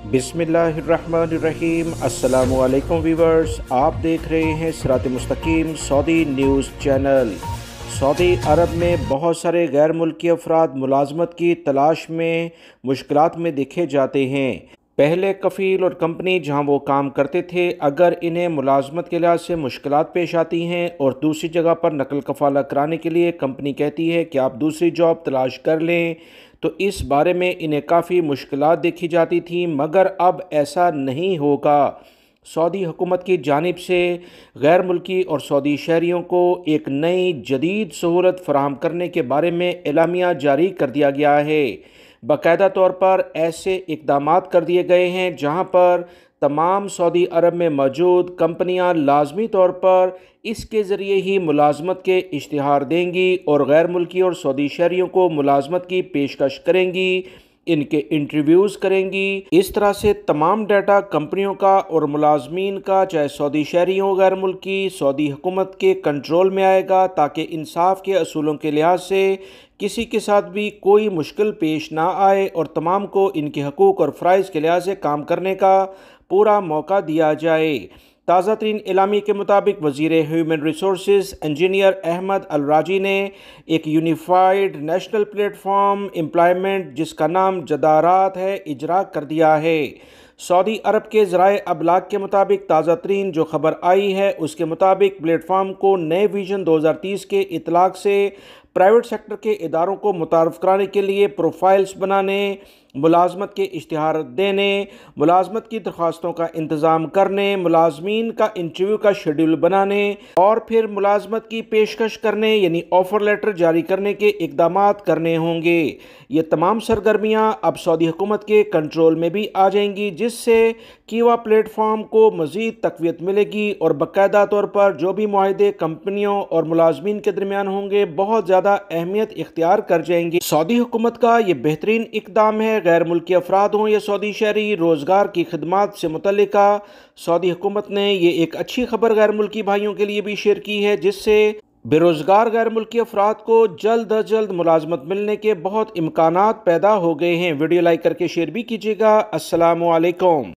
बिस्मिल्लाहिर्रहमानिर्रहीम। अस्सलाम वालेकुम व्यूवर्स, आप देख रहे हैं सिरात मुस्तकीम सऊदी न्यूज़ चैनल। सऊदी अरब में बहुत सारे गैर मुल्की अफराद मुलाजमत की तलाश में मुश्किलात में देखे जाते हैं। पहले कफ़ील और कंपनी जहां वो काम करते थे, अगर इन्हें मुलाजमत के लिहाज से मुश्किलात पेश आती हैं और दूसरी जगह पर नकल कफ़ाला कराने के लिए कंपनी कहती है कि आप दूसरी जॉब तलाश कर लें, तो इस बारे में इन्हें काफ़ी मुश्किलात देखी जाती थी। मगर अब ऐसा नहीं होगा। सऊदी हुकूमत की जानिब से गैर मुल्की और सऊदी शहरियों को एक नई जदीद सहूलत फराहम करने के बारे में एलामिया जारी कर दिया गया है। बाकायदा तौर पर ऐसे इक़दामात कर दिए गए हैं जहां पर तमाम सऊदी अरब में मौजूद कंपनियां लाजमी तौर पर इसके ज़रिए ही मुलाजमत के इश्तिहार देंगी और गैर मुल्की और सऊदी शहरियों को मुलाजमत की पेशकश करेंगी, इनके इंटरव्यूज़ करेंगी। इस तरह से तमाम डाटा कंपनियों का और मुलाजमीन का, चाहे सऊदी शहरी हो गैर मुल्की, सऊदी हुकूमत के कंट्रोल में आएगा, ताकि इंसाफ के असूलों के लिहाज से किसी के साथ भी कोई मुश्किल पेश ना आए और तमाम को इनके हकूक़ और फ़राइज़ के लिहाज से काम करने का पूरा मौका दिया जाए। ताज़ा तरीन एलामी के मुताबिक वज़ीर ह्यूमन रिसोर्सेज इंजीनियर अहमद अल राजी ने एक यूनिफाइड नेशनल प्लेटफॉर्म एम्प्लॉयमेंट, जिसका नाम जदारात है, इजरा कर दिया है। सऊदी अरब के ज़राए अबलाग के मुताबिक ताज़ा तरीन जो खबर आई है उसके मुताबिक प्लेटफॉर्म को नए विजन 2030 के इतलाक़ से प्राइवेट सेक्टर के इदारों को मुतारफ़ कराने के लिए प्रोफाइल्स बनाने, मुलाजमत के इश्तिहार देने, मुलाजमत की दरख्वास्तों का इंतज़ाम करने, मुलाजमीन का इंटरव्यू का शेड्यूल बनाने और फिर मुलाजमत की पेशकश करने यानी ऑफ़र लेटर जारी करने के इक़दामात करने होंगे। ये तमाम सरगर्मियाँ अब सऊदी हुकूमत के कंट्रोल में भी आ जाएंगी, जिससे कीवा प्लेटफॉर्म को मज़ीद तक़वियत मिलेगी और बाकायदा तौर पर जो भी मुआहदे कंपनियों और मुलाजमीन के दरमियान होंगे बहुत ज़्यादा अहमियत इख्तियार कर जाएंगे। सऊदी हुकूमत का ये बेहतरीन इक़दाम है। गैर मुल्की अफराद हों या सऊदी शहरी, रोज़गार की खिदमात से मुतल्लिका सऊदी हुकूमत ने ये एक अच्छी खबर गैर मुल्की भाइयों के लिए भी शेयर की है, जिससे बेरोज़गार गैर मुल्की अफराद को जल्द अज जल्द मुलाजमत मिलने के बहुत इम्कानात पैदा हो गए हैं। वीडियो लाइक करके शेयर भी कीजिएगा। अस्सलामु अलैकुम।